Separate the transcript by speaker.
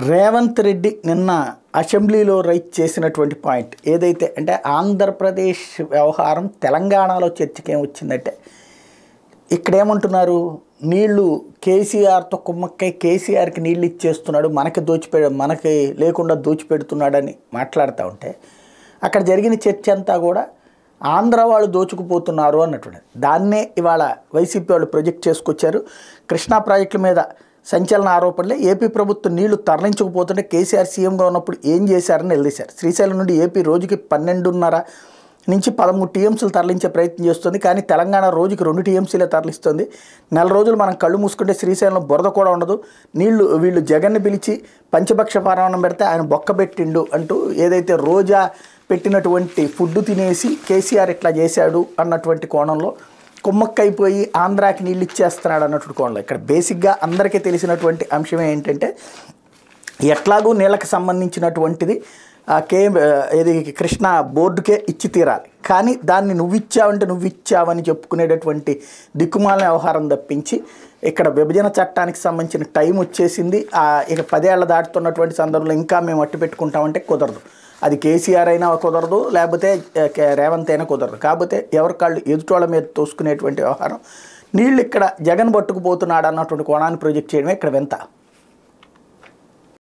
Speaker 1: రేవంత్ రెడ్డి నిన్న అసెంబ్లీలో రైజ్ చేసినటువంటి పాయింట్ ఏదైతే అంటే ఆంధ్రప్రదేశ్ వ్యవహారం తెలంగాణలో చర్చకేం వచ్చిందంటే ఇక్కడ ఏమంటున్నారు, నీళ్లు కేసీఆర్తో కుమ్మక్కై కేసీఆర్కి నీళ్ళు ఇచ్చేస్తున్నాడు, మనకి లేకుండా దోచిపెడుతున్నాడని మాట్లాడుతూ ఉంటే అక్కడ జరిగిన చర్చ అంతా కూడా ఆంధ్ర వాళ్ళు దోచుకుపోతున్నారు అన్నటువంటి దాన్నే ఇవాళ వైసీపీ వాళ్ళు ప్రొజెక్ట్ చేసుకొచ్చారు. కృష్ణా ప్రాజెక్టుల మీద సంచలన ఆరోపణలే. ఏపీ ప్రభుత్వం నీళ్లు తరలించకపోతుంటే కేసీఆర్ సీఎంగా ఉన్నప్పుడు ఏం చేశారని నిలదీశారు. శ్రీశైలం నుండి ఏపీ రోజుకి 12.5 నుంచి 13 టీఎంసీలు తరలించే ప్రయత్నం చేస్తుంది, కానీ తెలంగాణ రోజుకి 2 టీఎంసీలే తరలిస్తుంది. నెల రోజులు మనం కళ్ళు మూసుకుంటే శ్రీశైలంలో బురద కూడా ఉండదు. వీళ్ళు జగన్ని పిలిచి పంచపక్ష పారాయణం పెడితే ఆయన బొక్క పెట్టిండు అంటూ ఏదైతే రోజా పెట్టినటువంటి ఫుడ్ తినేసి కేసీఆర్ ఇట్లా చేశాడు అన్నటువంటి కోణంలో కుమ్మక్కైపోయి ఆంధ్రాకి నీళ్ళు ఇచ్చేస్తున్నాడు అన్నటువంటి కోణంలో ఇక్కడ బేసిక్గా అందరికీ తెలిసినటువంటి అంశం ఏంటంటే ఎట్లాగూ నీళ్ళకి సంబంధించినటువంటిది ఏది కృష్ణా బోర్డుకే ఇచ్చి తీరాలి, కానీ దాన్ని నువ్వు ఇచ్చావని చెప్పుకునేటటువంటి దిక్కుమాలిన వ్యవహారం తప్పించి ఇక్కడ విభజన చట్టానికి సంబంధించిన టైం వచ్చేసింది. ఇక 10 ఏళ్ల దాటుతున్నటువంటి సందర్భంలో ఇంకా మేము అట్టు పెట్టుకుంటామంటే కుదరదు. అది కేసీఆర్ అయినా కుదరదు, లేకపోతే రేవంత్ అయినా కుదరదు. కాకపోతే ఎవరికాళ్ళు ఎదుటోళ్ళ మీద తోసుకునేటువంటి వ్యవహారం నీళ్ళు ఇక్కడ జగన్ పట్టుకుపోతున్నాడు అన్నటువంటి కోణాన్ని ప్రొజెక్ట్ చేయడమే ఇక్కడ వింత.